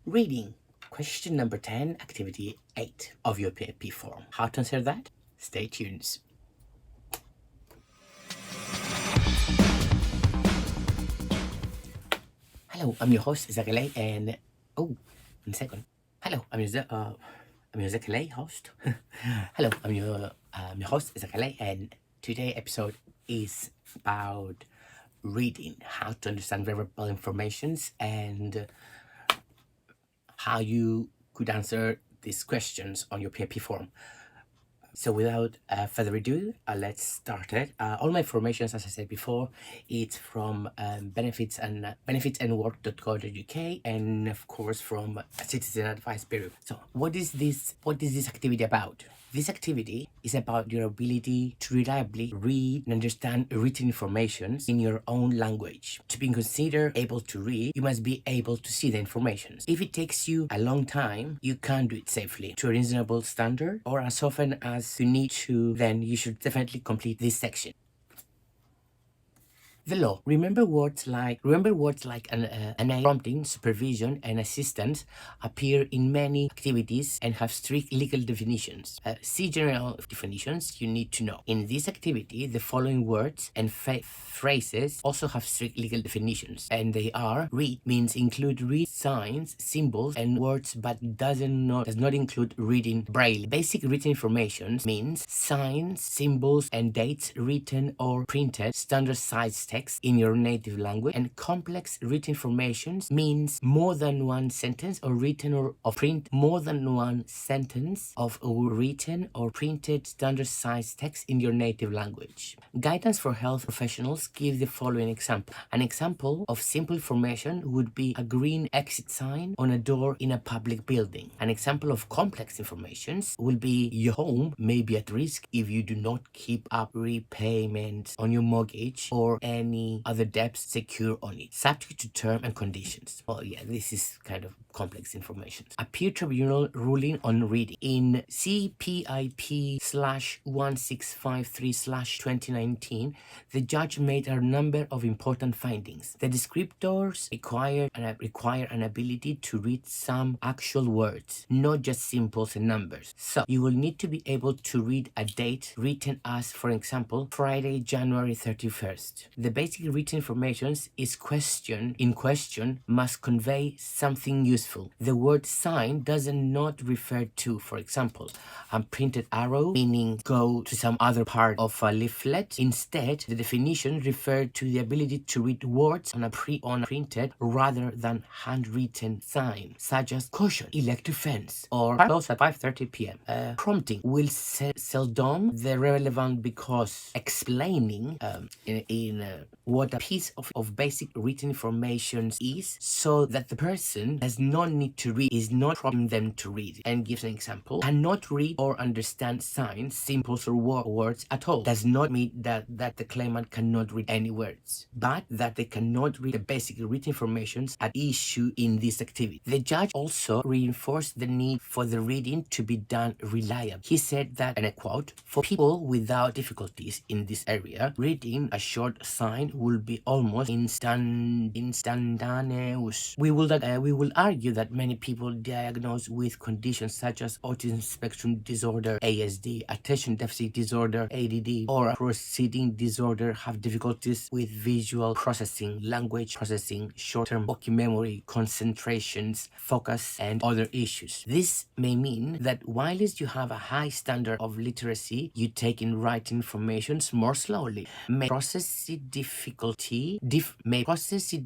Reading. Question number 10, activity 8 of your PAP form. How to answer that? Stay tuned. Hello, I'm your host, Zack, and oh, 1 second. Hello, I'm your Zack host. Hello, I'm your host, Zack, and today episode is about reading, how to understand verbal informations, and how you could answer these questions on your PAP form. So without further ado, let's start it. All my information, as I said before, it's from benefitsandwork.co.uk, and of course from Citizen Advice Bureau. So what is this activity about? This activity is about your ability to reliably read and understand written information in your own language. To be considered able to read, you must be able to see the information. If it takes you a long time, you can't do it safely to a reasonable standard, or as often as you need to, then you should definitely complete this section. The law. Remember words like an prompting, supervision, and assistance appear in many activities and have strict legal definitions. See general definitions you need to know. In this activity, the following words and phrases also have strict legal definitions, and they are: read means include read signs, symbols, and words, but does not include reading braille. Basic written information means signs, symbols, and dates written or printed standard size text in your native language. And complex written information means more than one sentence or written or print more than one sentence of written or printed standard size text in your native language. Guidance for health professionals give the following example. An example of simple information would be a green exit sign on a door in a public building. An example of complex information will be your home may be at risk if you do not keep up repayments on your mortgage or any other debts secure on it, subject to term and conditions. Well, yeah, this is kind of complex information. A peer tribunal ruling on reading. In CPIP/1653/2019, the judge made a number of important findings. The descriptors require an ability to read some actual words, not just symbols and numbers. So you will need to be able to read a date written as, for example, Friday, January 31st. The basic written information is question must convey something useful. The word sign does not refer to, for example, a printed arrow, meaning go to some other part of a leaflet. Instead, the definition referred to the ability to read words on a printed rather than handwritten sign, such as caution, electric fence, or close at 5:30 p.m. Prompting will seldom the relevant because explaining what a piece of basic written information is, so that the person does not need to read, is not prompting them to read. And gives an example: cannot read or understand signs, symbols, or words at all. Does not mean that the claimant cannot read any words, but that they cannot read the basic written information at issue in this activity. The judge also reinforced the need for the reading to be done reliably. He said that, and I quote, "For people without difficulties in this area, reading a short sign will be almost instantaneous. We will argue that many people diagnosed with conditions such as autism spectrum disorder, ASD, attention deficit disorder, ADD, or a proceeding disorder have difficulties with visual processing, language processing, short-term working memory, concentrations, focus, and other issues. This may mean that whilst you have a high standard of literacy, you take in writing information more slowly, may process it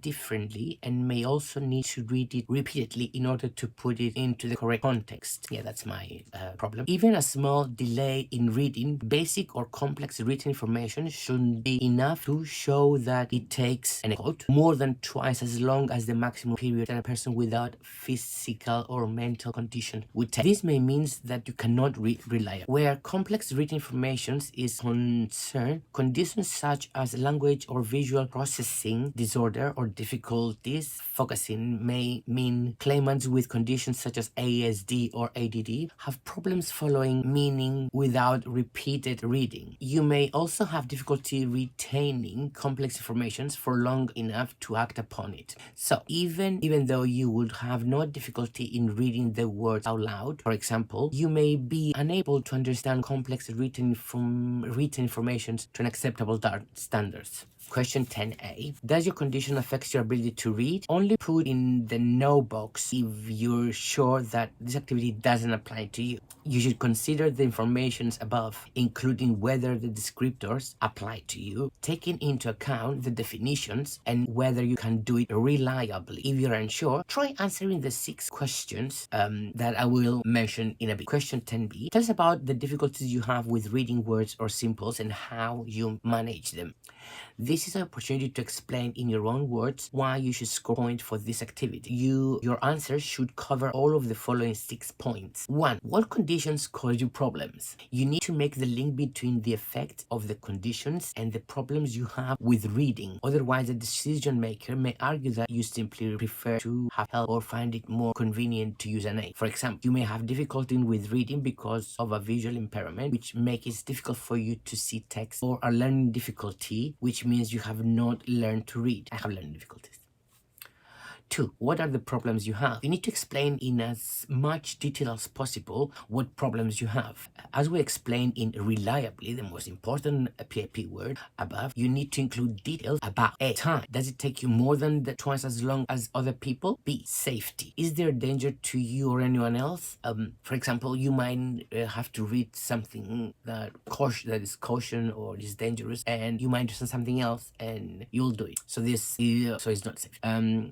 differently, and may also need to read it repeatedly in order to put it into the correct context." Yeah, that's my problem. Even a small delay in reading basic or complex written information should be enough to show that it takes, and I quote, more than twice as long as the maximum period that a person without physical or mental condition would take. This may mean that you cannot read reliably. Where complex written information is concerned, conditions such as language speech or visual processing disorder or difficulties focusing may mean claimants with conditions such as ASD or ADD have problems following meaning without repeated reading. You may also have difficulty retaining complex information for long enough to act upon it. So even though you would have no difficulty in reading the words out loud, for example, you may be unable to understand complex written information to an acceptable standards. Question 10a. Does your condition affect your ability to read? Only put in the no box if you're sure that this activity doesn't apply to you. You should consider the information above, including whether the descriptors apply to you, taking into account the definitions and whether you can do it reliably. If you're unsure, try answering the 6 questions that I will mention in a bit. Question 10b. Tell us about the difficulties you have with reading words or symbols and how you manage them. This is an opportunity to explain in your own words why you should score points for this activity. Your answers should cover all of the following 6 points. 1. What conditions cause you problems? You need to make the link between the effect of the conditions and the problems you have with reading. Otherwise, the decision maker may argue that you simply prefer to have help or find it more convenient to use an aid. For example, you may have difficulty with reading because of a visual impairment, which makes it difficult for you to see text, or a learning difficulty, which means you have not learned to read. I have learning difficulties. 2. What are the problems you have? You need to explain in as much detail as possible what problems you have. As we explained in reliably, the most important PAP word above, you need to include details about A. Time. Does it take you more than twice as long as other people? B. Safety. Is there a danger to you or anyone else? For example, you might have to read something that is caution or is dangerous, and you might understand something else and you'll do it. So it's not safe.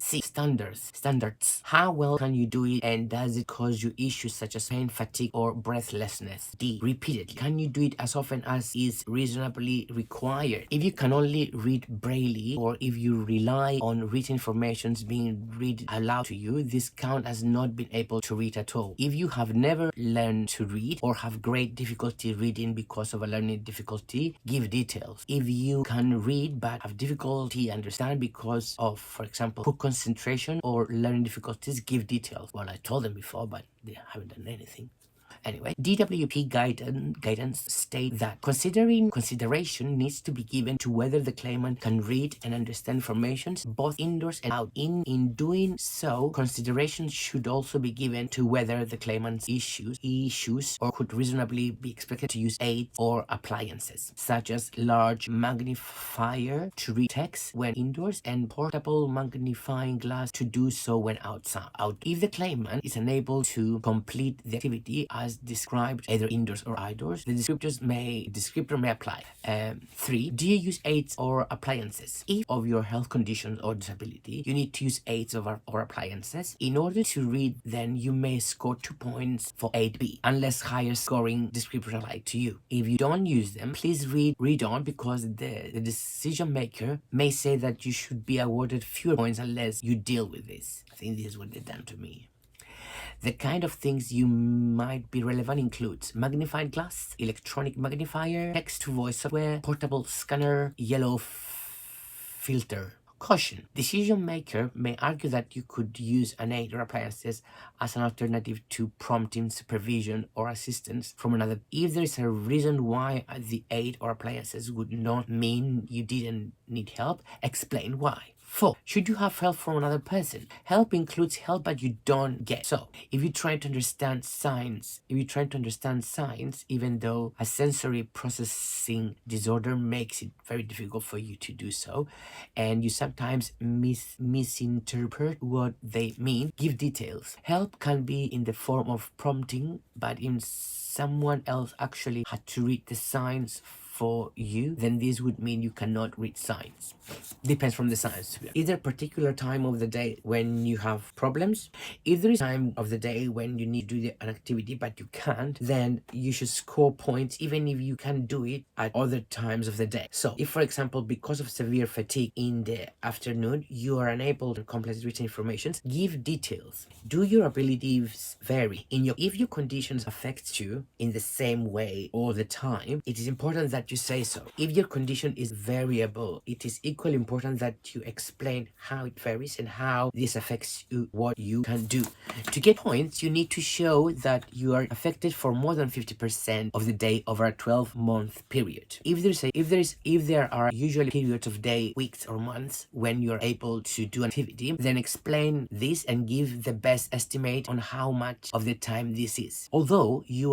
C. Standards. How well can you do it, and does it cause you issues such as pain, fatigue, or breathlessness? D. Repeatedly. Can you do it as often as is reasonably required? If you can only read braille, or if you rely on written information being read aloud to you, this count as not being able to read at all. If you have never learned to read or have great difficulty reading because of a learning difficulty, give details. If you can read but have difficulty understand because of, for example, poor concentration or learning difficulties, give details. Well, I told them before, but they haven't done anything. Anyway, DWP guidance state that consideration needs to be given to whether the claimant can read and understand information both indoors and out. In doing so, consideration should also be given to whether the claimant's issues or could reasonably be expected to use aids or appliances, such as large magnifier to read text when indoors and portable magnifying glass to do so when outside. If the claimant is unable to complete the activity as described either indoors or outdoors, the descriptor may apply. 3. Do you use aids or appliances? If of your health condition or disability, you need to use aids or appliances. In order to read, then you may score 2 points for 8B, unless higher scoring descriptors apply to you. If you don't use them, please read on, because the decision maker may say that you should be awarded fewer points unless you deal with this. I think this is what they've done to me. The kind of things you might be relevant includes magnifying glass, electronic magnifier, text-to-voice software, portable scanner, yellow filter. Caution. Decision maker may argue that you could use an aid or appliances as an alternative to prompting, supervision, or assistance from another. If there is a reason why the aid or appliances would not mean you didn't need help, explain why. 4. Should you have help from another person? Help includes help that you don't get. So, if you're trying to understand signs, even though a sensory processing disorder makes it very difficult for you to do so, and you sometimes misinterpret what they mean, give details. Help can be in the form of prompting, but if someone else actually had to read the signs for you, then this would mean you cannot read signs. Depends from the signs. Is there a particular time of the day when you have problems? If there is time of the day when you need to do an activity but you can't, then you should score points even if you can do it at other times of the day. So if, for example, because of severe fatigue in the afternoon, you are unable to complete written information, give details. Do your abilities vary? If your conditions affect you in the same way all the time, it is important that that you say so. If your condition is variable, it is equally important that you explain how it varies and how this affects you, what you can do. To get points, you need to show that you are affected for more than 50% of the day over a 12-month period. If there are usually periods of day, weeks, or months when you're able to do an activity, then explain this and give the best estimate on how much of the time this is. Although they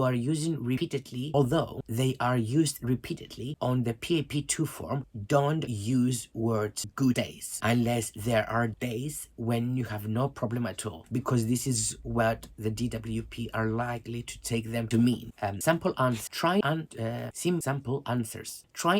are used repeatedly on the PAP2 form, don't use words good days unless there are days when you have no problem at all, because this is what the DWP are likely to take them to mean. Sample answers. Try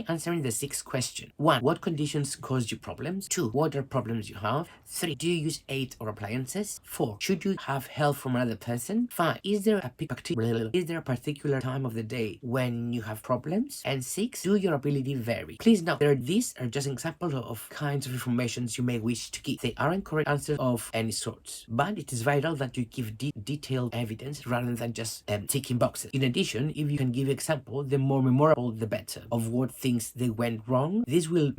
answering the 6 questions. 1. What conditions caused you problems? 2. What are problems you have? 3. Do you use aids or appliances? 4. Should you have help from another person? 5. Is there a particular time of the day when you have problems? And 6. Do your ability vary? Please note these are just examples of kinds of information you may wish to give. They aren't correct answers of any sorts, but it is vital that you give detailed evidence rather than just ticking boxes. In addition, if you can give example, the more memorable the better, of what things they went wrong. This will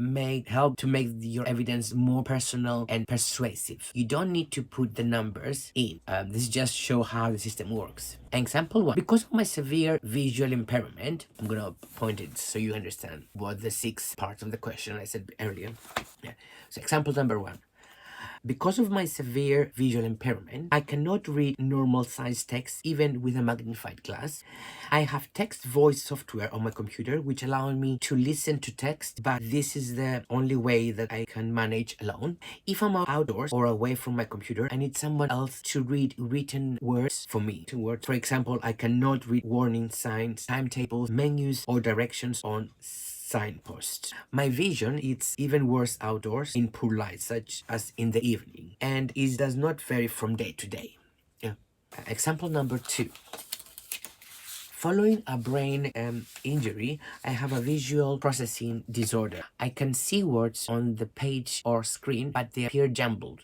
help to make your evidence more personal and persuasive. You don't need to put the numbers in. This just shows how the system works. Example 1. Because of my severe visual impairment, I'm gonna point it so you understand what the 6 parts of the question I said earlier. Yeah. So example number 1. Because of my severe visual impairment, I cannot read normal size text even with a magnified glass. I have text voice software on my computer which allows me to listen to text, but this is the only way that I can manage alone. If I'm outdoors or away from my computer, I need someone else to read written words for me. For example, I cannot read warning signs, timetables, menus, or directions on signposts. My vision is even worse outdoors in poor light, such as in the evening, and it does not vary from day to day. Example number 2. Following a brain injury, I have a visual processing disorder. I can see words on the page or screen, but they appear jumbled,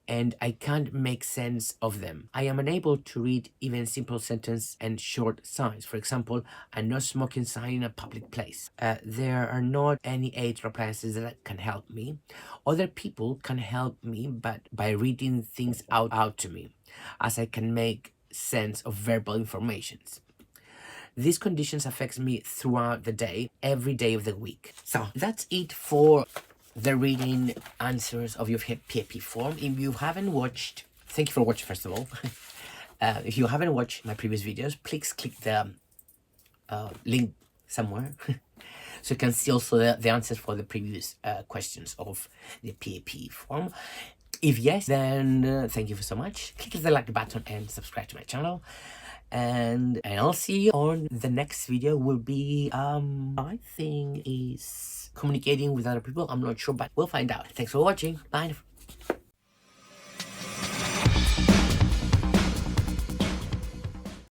and I can't make sense of them. I am unable to read even simple sentences and short signs. For example, a no smoking sign in a public place. There are not any aids or appliances that can help me. Other people can help me, but by reading things out to me, as I can make sense of verbal informations. These conditions affect me throughout the day, every day of the week. So that's it for the reading answers of your PAP form. If you haven't watched, thank you for watching first of all. If you haven't watched my previous videos, please click the link somewhere so you can see also the answers for the previous questions of the PAP form. If yes, then thank you so much. Click the like button and subscribe to my channel. And I'll see you on the next video. Will be I think is communicating with other people. I'm not sure, but we'll find out. Thanks for watching. Bye.